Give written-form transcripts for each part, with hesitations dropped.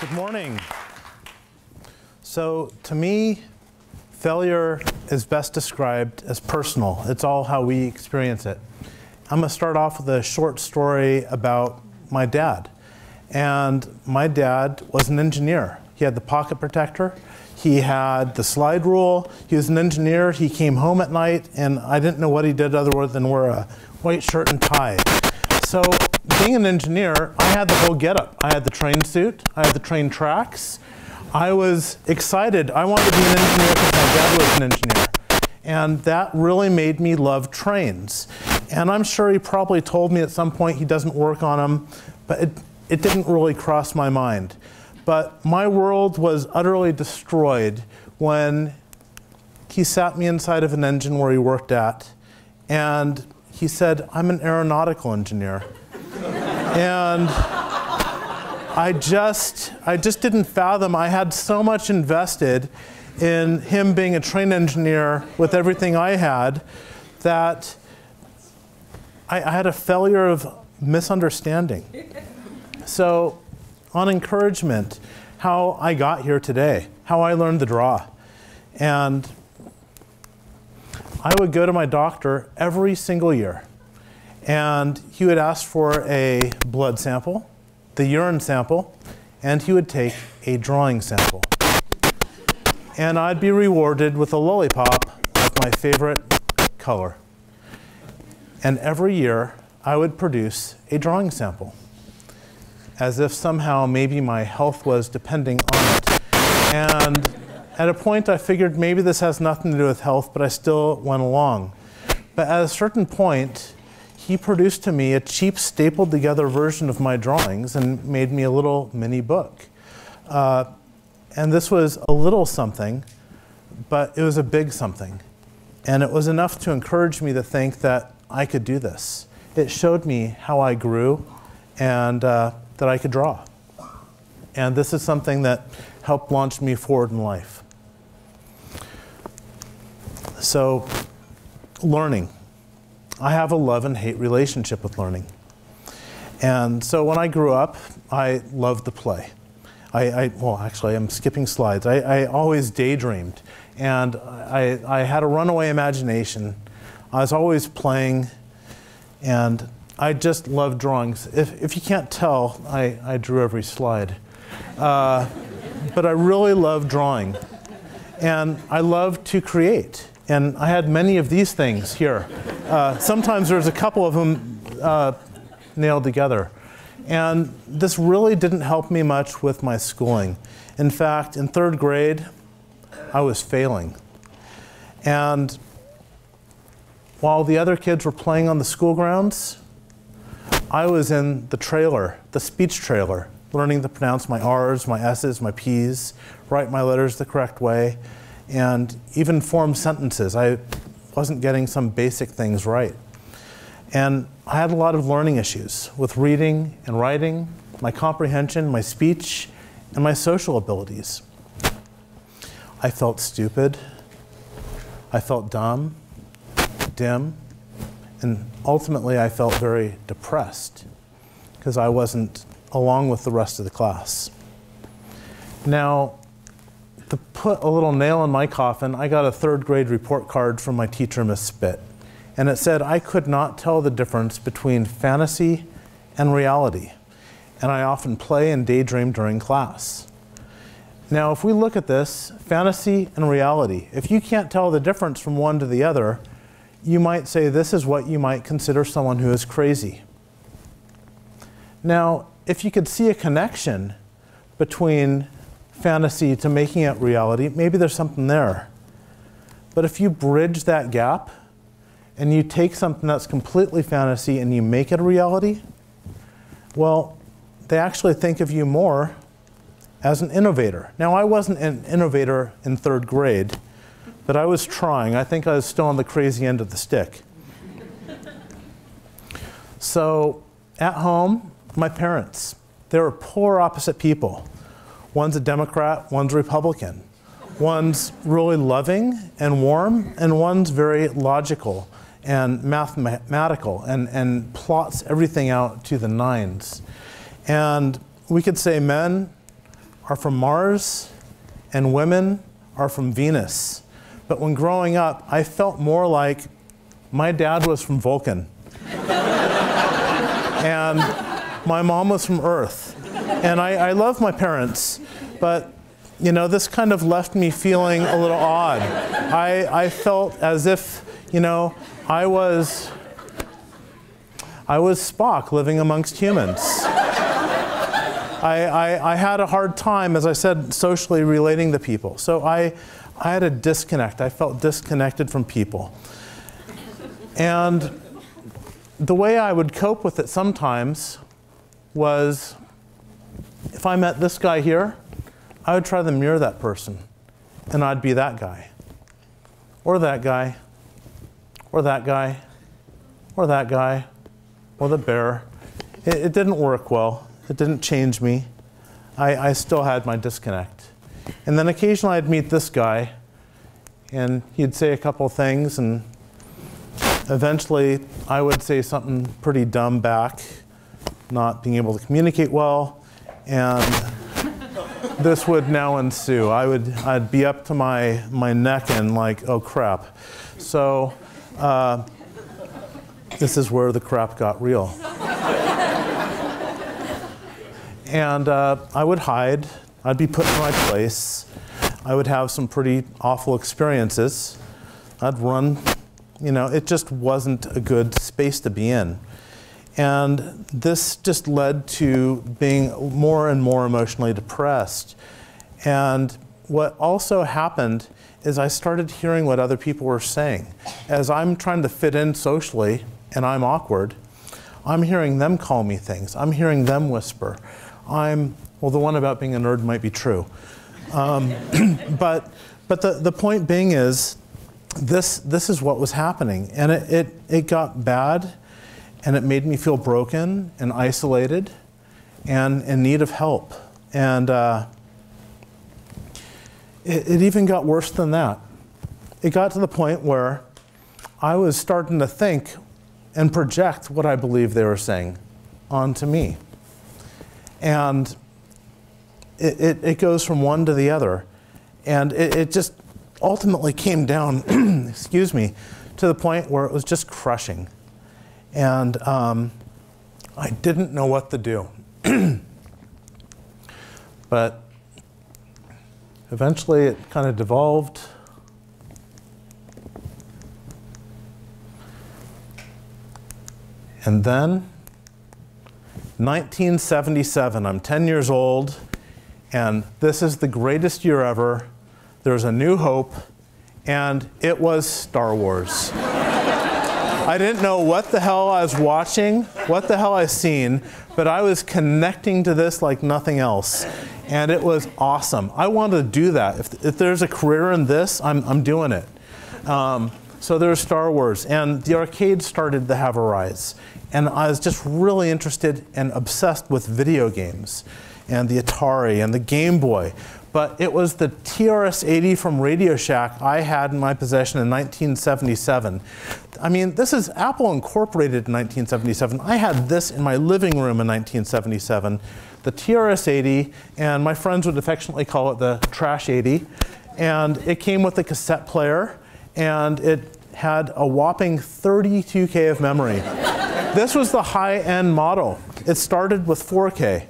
Good morning. So to me, failure is best described as personal. It's all how we experience it. I'm going to start off with a short story about my dad. And my dad was an engineer. He had the pocket protector. He had the slide rule. He was an engineer. He came home at night, and I didn't know what he did other than wear a white shirt and tie. So being an engineer, I had the whole getup. I had the train suit. I had the train tracks. I was excited. I wanted to be an engineer because my dad was an engineer. And that really made me love trains. And I'm sure he probably told me at some point he doesn't work on them, but it didn't really cross my mind. But my world was utterly destroyed when he sat me inside of an engine where he worked at, and he said, "I'm an aeronautical engineer." And I just didn't fathom. I had so much invested in him being a train engineer with everything I had that I had a failure of misunderstanding. So on encouragement, how I got here today, how I learned the draw. And I would go to my doctor every single year, and he would ask for a blood sample, the urine sample, and he would take a drawing sample. And I'd be rewarded with a lollipop of my favorite color. And every year, I would produce a drawing sample, as if somehow maybe my health was depending on it. And at a point, I figured maybe this has nothing to do with health, but I still went along. But at a certain point, he produced to me a cheap, stapled together version of my drawings and made me a little mini book. And this was a little something, but it was a big something. And it was enough to encourage me to think that I could do this. It showed me how I grew and that I could draw. And this is something that helped launch me forward in life. So, learning. I have a love and hate relationship with learning. And so when I grew up, I loved to play. Well, actually, I'm skipping slides. I always daydreamed. And I had a runaway imagination. I was always playing. And I just love drawings. If you can't tell, I drew every slide. But I really love drawing. And I love to create. And I had many of these things here. Sometimes there's a couple of them nailed together. And this really didn't help me much with my schooling. In fact, in 3rd grade, I was failing. And while the other kids were playing on the school grounds, I was in the trailer, the speech trailer, learning to pronounce my R's, my S's, my P's, write my letters the correct way, and even form sentences. I wasn't getting some basic things right. And I had a lot of learning issues with reading and writing, my comprehension, my speech, and my social abilities. I felt stupid. I felt dumb, dim, and ultimately I felt very depressed because I wasn't along with the rest of the class. Now, to put a little nail in my coffin, I got a 3rd grade report card from my teacher, Miss Spit. And it said I could not tell the difference between fantasy and reality. And I often play and daydream during class. Now, if we look at this, fantasy and reality, if you can't tell the difference from one to the other, you might say this is what you might consider someone who is crazy. Now, if you could see a connection between fantasy to making it reality, maybe there's something there. But if you bridge that gap and you take something that's completely fantasy and you make it a reality, well, they actually think of you more as an innovator. Now, I wasn't an innovator in 3rd grade, but I was trying. I think I was still on the crazy end of the stick. So at home, my parents, they were polar opposite people. One's a Democrat, one's a Republican. One's really loving and warm, and one's very logical and mathematical and plots everything out to the nines. And we could say men are from Mars and women are from Venus. But when growing up, I felt more like my dad was from Vulcan. And my mom was from Earth. And I love my parents, but you know, this kind of left me feeling a little odd. I felt as if, you know, I was Spock living amongst humans. I had a hard time, as I said, socially relating to people. So I had a disconnect. I felt disconnected from people. And the way I would cope with it sometimes was, if I met this guy here, I would try to mirror that person, and I'd be that guy, or that guy, or that guy, or that guy, or the bear. It didn't work well. It didn't change me. I still had my disconnect. And then occasionally I'd meet this guy, and he'd say a couple things, and eventually I would say something pretty dumb back, not being able to communicate well, and this would now ensue. I'd be up to my neck and like, oh crap. So this is where the crap got real. And I would hide. I'd be put in my place. I would have some pretty awful experiences. I'd run. You know, it just wasn't a good space to be in. And this just led to being more and more emotionally depressed. And what also happened is I started hearing what other people were saying. As I'm trying to fit in socially, and I'm awkward, I'm hearing them call me things. I'm hearing them whisper. Well, the one about being a nerd might be true. But the point being is, this is what was happening. And it got bad, and it made me feel broken and isolated and in need of help. And it even got worse than that. It got to the point where I was starting to think and project what I believed they were saying onto me. And it goes from one to the other. And it just ultimately came down, excuse me, to the point where it was just crushing. And I didn't know what to do. But eventually it kind of devolved. And then 1977, I'm 10 years old, and this is the greatest year ever. There's a new hope, and it was Star Wars. I didn't know what the hell I was watching, what the hell I seen, but I was connecting to this like nothing else. And it was awesome. I wanted to do that. If there's a career in this, I'm doing it. So there's Star Wars, and the arcade started to have a rise. And I was just really interested and obsessed with video games, and the Atari and the Game Boy. But it was the TRS-80 from Radio Shack I had in my possession in 1977. I mean, this is Apple Incorporated in 1977. I had this in my living room in 1977, the TRS-80, and my friends would affectionately call it the Trash 80. And it came with a cassette player, and it had a whopping 32K of memory. This was the high-end model. It started with 4K.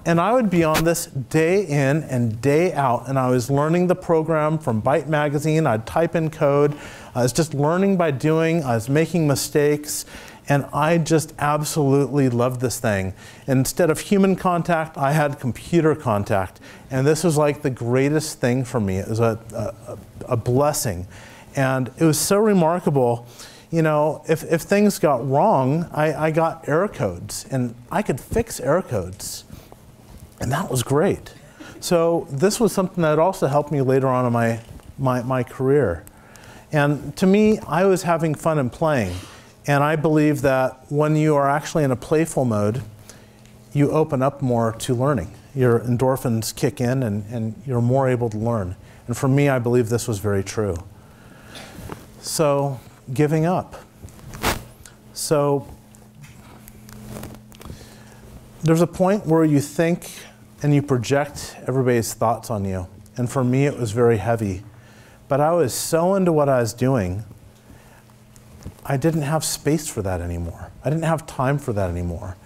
And I would be on this day in and day out, and I was learning the program from Byte magazine. I'd type in code. I was just learning by doing. I was making mistakes, and I just absolutely loved this thing. Instead of human contact, I had computer contact, and this was like the greatest thing for me. It was a blessing, and it was so remarkable. You know, if things got wrong, I got error codes, and I could fix error codes. And that was great. So this was something that also helped me later on in my career. And to me, I was having fun and playing. And I believe that when you are actually in a playful mode, you open up more to learning. Your endorphins kick in, and you're more able to learn. And for me, I believe this was very true. So giving up. So there's a point where you think and you project everybody's thoughts on you. And for me, it was very heavy. But I was so into what I was doing, I didn't have space for that anymore. I didn't have time for that anymore.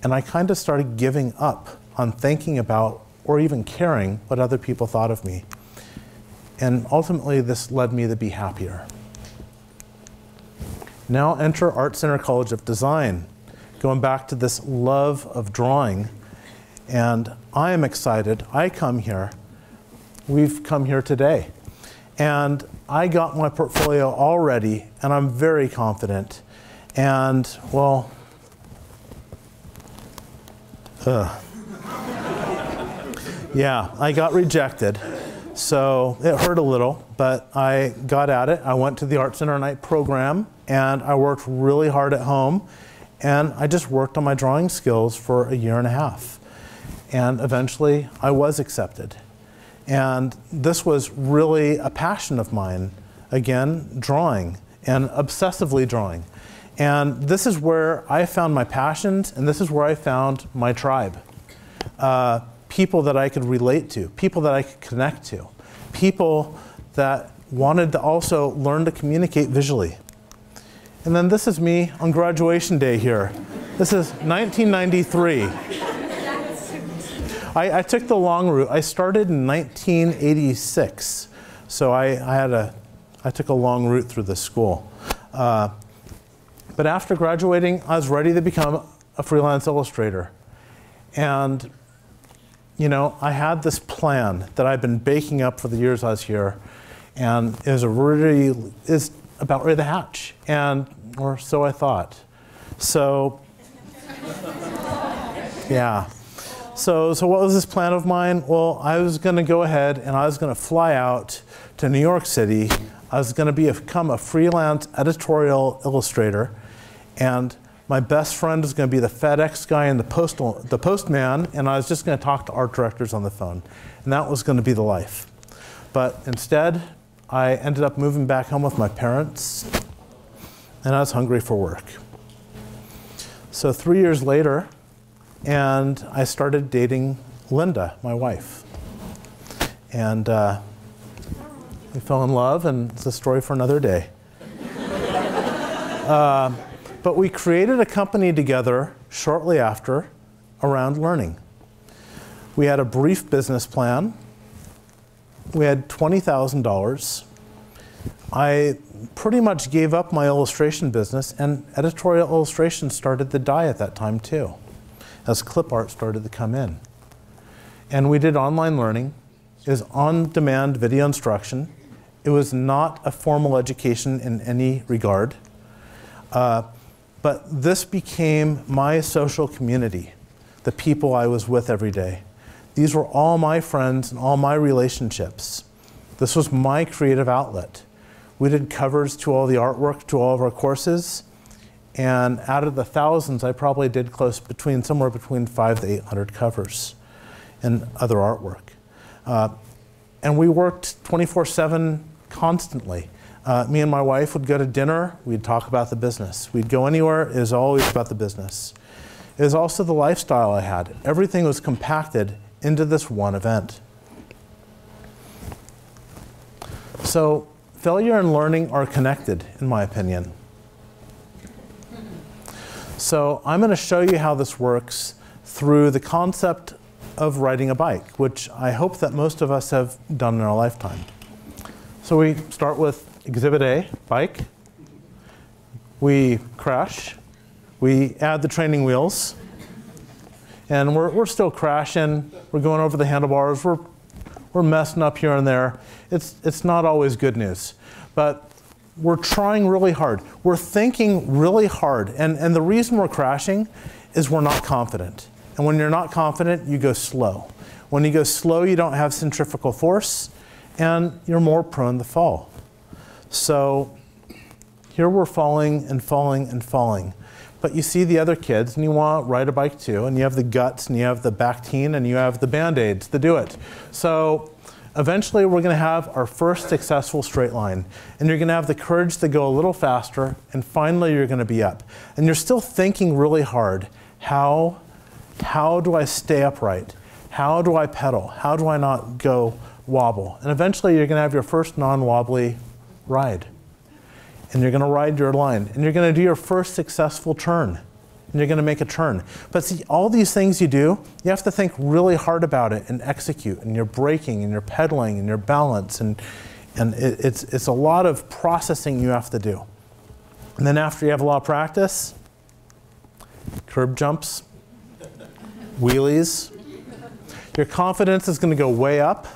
And I kind of started giving up on thinking about or even caring what other people thought of me. And ultimately, this led me to be happier. Now enter Art Center College of Design, going back to this love of drawing. And I am excited. I come here. We've come here today. And I got my portfolio all ready, and I'm very confident. And, well, yeah, I got rejected. So it hurt a little, but I got at it. I went to the Art Center Night program, and I worked really hard at home. And I just worked on my drawing skills for a year and a half. And eventually, I was accepted. And this was really a passion of mine. Again, drawing, and obsessively drawing. And this is where I found my passions, and this is where I found my tribe. People that I could relate to, people that I could connect to, people that wanted to also learn to communicate visually. And then this is me on graduation day here. This is 1993. I took the long route. I started in 1986, so I took a long route through the school. But after graduating, I was ready to become a freelance illustrator. And, you know, I had this plan that I've been baking up for the years I was here, and it was about ready to hatch, or so I thought. So, yeah. So what was this plan of mine? Well, I was going to go ahead and I was going to fly out to New York City. I was going to become a freelance editorial illustrator, and my best friend was going to be the FedEx guy and the postman, and I was just going to talk to art directors on the phone. And that was going to be the life. But instead, I ended up moving back home with my parents, and I was hungry for work. So 3 years later, and I started dating Linda, my wife. And we fell in love, and it's a story for another day. But we created a company together shortly after around learning. We had a brief business plan. We had $20,000. I pretty much gave up my illustration business, and editorial illustration started to die at that time too, as clip art started to come in. And we did online learning. It was on-demand video instruction. It was not a formal education in any regard. But this became my social community, the people I was with every day. These were all my friends and all my relationships. This was my creative outlet. We did covers to all the artwork, to all of our courses. And out of the thousands, I probably did somewhere between 500 to 800 covers and other artwork. And we worked 24/7 constantly. Me and my wife would go to dinner, we'd talk about the business. We'd go anywhere, it was always about the business. It was also the lifestyle I had. Everything was compacted into this one event. So failure and learning are connected, in my opinion. So I'm going to show you how this works through the concept of riding a bike, which I hope that most of us have done in our lifetime. So we start with Exhibit A, bike. We crash. We add the training wheels. And we're still crashing. We're going over the handlebars. We're messing up here and there. It's not always good news. But we're trying really hard. We're thinking really hard. And the reason we're crashing is we're not confident. And when you're not confident, you go slow. When you go slow, you don't have centrifugal force, and you're more prone to fall. So here we're falling and falling and falling. But you see the other kids, and you want to ride a bike too, and you have the guts, and you have the Bactine, and you have the Band-Aids to do it. So eventually we're going to have our first successful straight line, and you're going to have the courage to go a little faster, and finally you're going to be up. And you're still thinking really hard, how do I stay upright? How do I pedal? How do I not go wobble? And eventually you're going to have your first non-wobbly ride. And you're going to ride your line. And you're going to do your first successful turn. And you're going to make a turn. But see, all these things you do, you have to think really hard about it and execute. And you're braking and you're pedaling and your balance. And it's a lot of processing you have to do. And then after you have a lot of practice, curb jumps, wheelies, your confidence is going to go way up.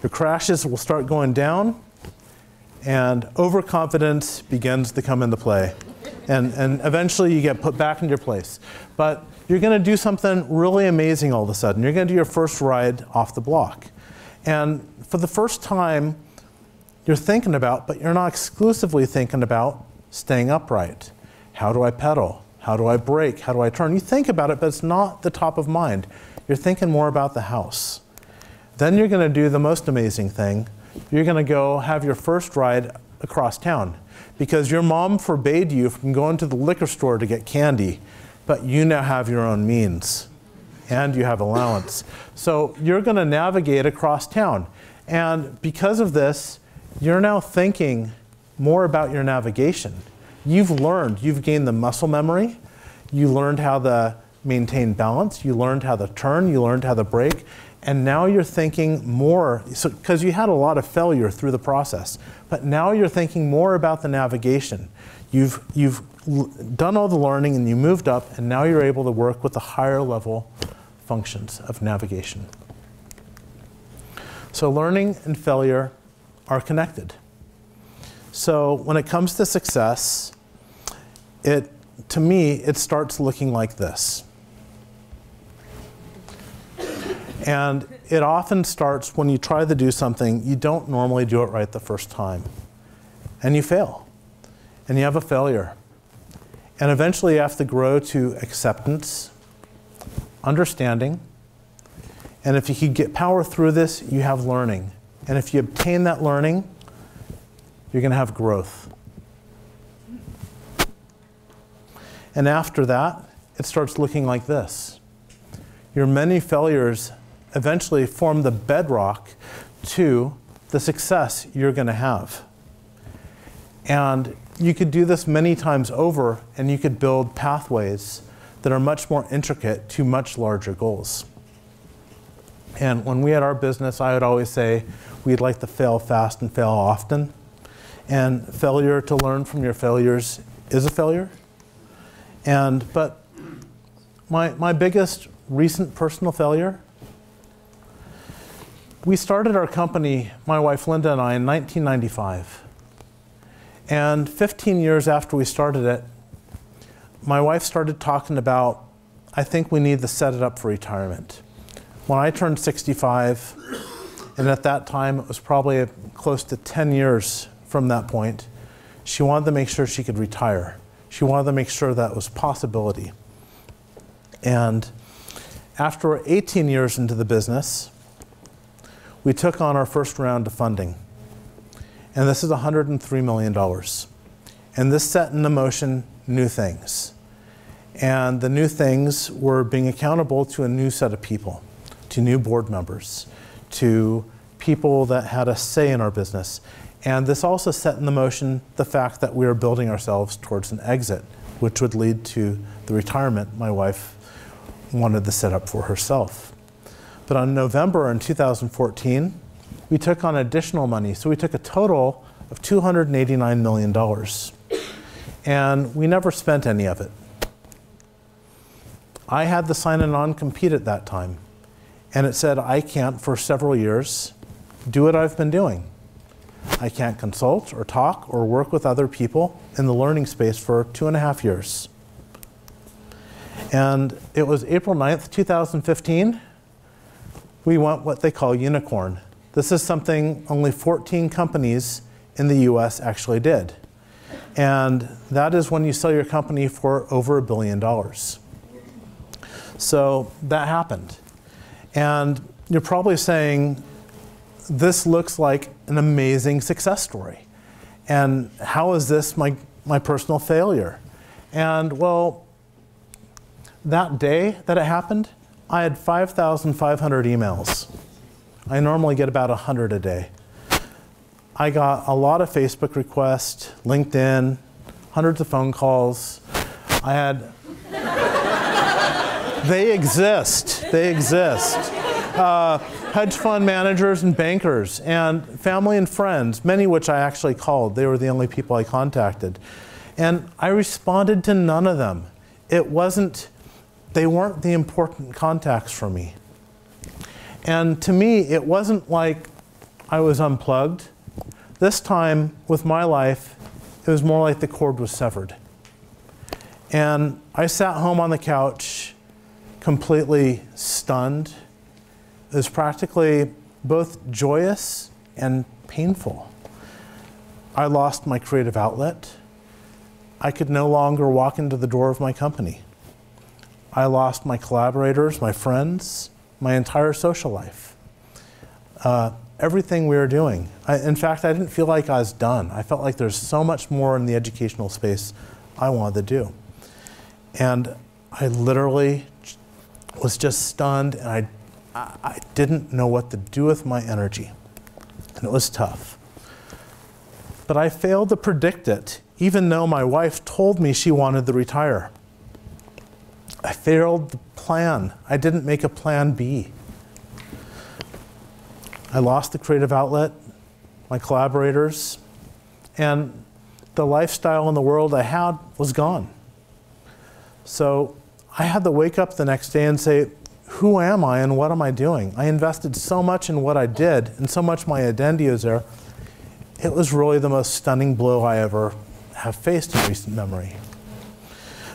Your crashes will start going down. And overconfidence begins to come into play. And eventually you get put back into your place. But you're going to do something really amazing all of a sudden. You're going to do your first ride off the block. And for the first time, you're thinking about, but you're not exclusively thinking about, staying upright. How do I pedal? How do I brake? How do I turn? You think about it, but it's not the top of mind. You're thinking more about the house. Then you're going to do the most amazing thing. You're going to go have your first ride across town because your mom forbade you from going to the liquor store to get candy, but you now have your own means and you have allowance. So you're going to navigate across town. And because of this, you're now thinking more about your navigation. You've learned, you've gained the muscle memory, you learned how to maintain balance, you learned how to turn, you learned how to brake, and now you're thinking more, because you had a lot of failure through the process, but now you're thinking more about the navigation. You've done all the learning and you moved up, and now you're able to work with the higher level functions of navigation. So learning and failure are connected. So when it comes to success, to me, it starts looking like this. And it often starts when you try to do something, you don't normally do it right the first time. And you fail. And you have a failure. And eventually you have to grow to acceptance, understanding. And if you can get power through this, you have learning. And if you obtain that learning, you're going to have growth. And after that, it starts looking like this. Your many failures eventually form the bedrock to the success you're going to have. And you could do this many times over, and you could build pathways that are much more intricate to much larger goals. And when we had our business, I would always say we'd like to fail fast and fail often. And failure, to learn from your failures, is a failure. But my biggest recent personal failure, we started our company, my wife Linda and I, in 1995. And 15 years after we started it, my wife started talking about, I think we need to set it up for retirement. When I turned 65, and at that time it was probably close to 10 years from that point, she wanted to make sure she could retire. She wanted to make sure that was a possibility. And after 18 years into the business, we took on our first round of funding. And this is $103 million. And this set into motion new things. And the new things were being accountable to a new set of people, to new board members, to people that had a say in our business. And this also set into motion the fact that we were building ourselves towards an exit, which would lead to the retirement my wife wanted to set up for herself. But on November in 2014, we took on additional money. So we took a total of $289 million. And we never spent any of it. I had to sign a non-compete at that time. And it said I can't, for several years, do what I've been doing. I can't consult or talk or work with other people in the learning space for 2.5 years. And it was April 9th, 2015, we went what they call unicorn. This is something only 14 companies in the US actually did. And that is when you sell your company for over $1 billion. So that happened. And you're probably saying, this looks like an amazing success story. And how is this my personal failure? And well, that day that it happened, I had 5,500 emails. I normally get about 100 a day. I got a lot of Facebook requests, LinkedIn, hundreds of phone calls. I had, they exist, hedge fund managers and bankers and family and friends, many which I actually called. They were the only people I contacted. And I responded to none of them. They weren't the important contacts for me. And to me, it wasn't like I was unplugged. This time, with my life, it was more like the cord was severed. And I sat home on the couch, completely stunned. It was practically both joyous and painful. I lost my creative outlet. I could no longer walk into the door of my company. I lost my collaborators, my friends, my entire social life. Everything we were doing. In fact, I didn't feel like I was done. I felt like there's so much more in the educational space I wanted to do. And I literally was just stunned, and I didn't know what to do with my energy. And it was tough. But I failed to predict it, even though my wife told me she wanted to retire. I failed to plan. I didn't make a plan B. I lost the creative outlet, my collaborators, and the lifestyle in the world I had was gone. So I had to wake up the next day and say, who am I and what am I doing? I invested so much in what I did and so much my identity was there. It was really the most stunning blow I ever have faced in recent memory.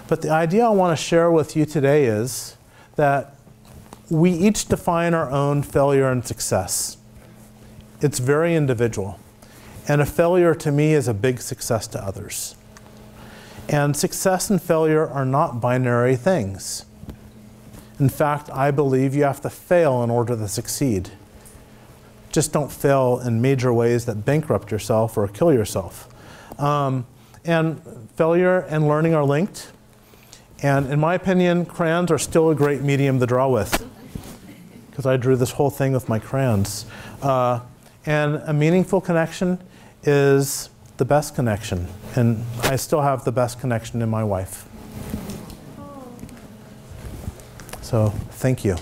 But the idea I want to share with you today is that we each define our own failure and success. It's very individual. And a failure to me is a big success to others. And success and failure are not binary things. In fact, I believe you have to fail in order to succeed. Just don't fail in major ways that bankrupt yourself or kill yourself. And failure and learning are linked. And in my opinion, crayons are still a great medium to draw with, because I drew this whole thing with my crayons. And a meaningful connection is the best connection. And I still have the best connection in my wife. So, thank you.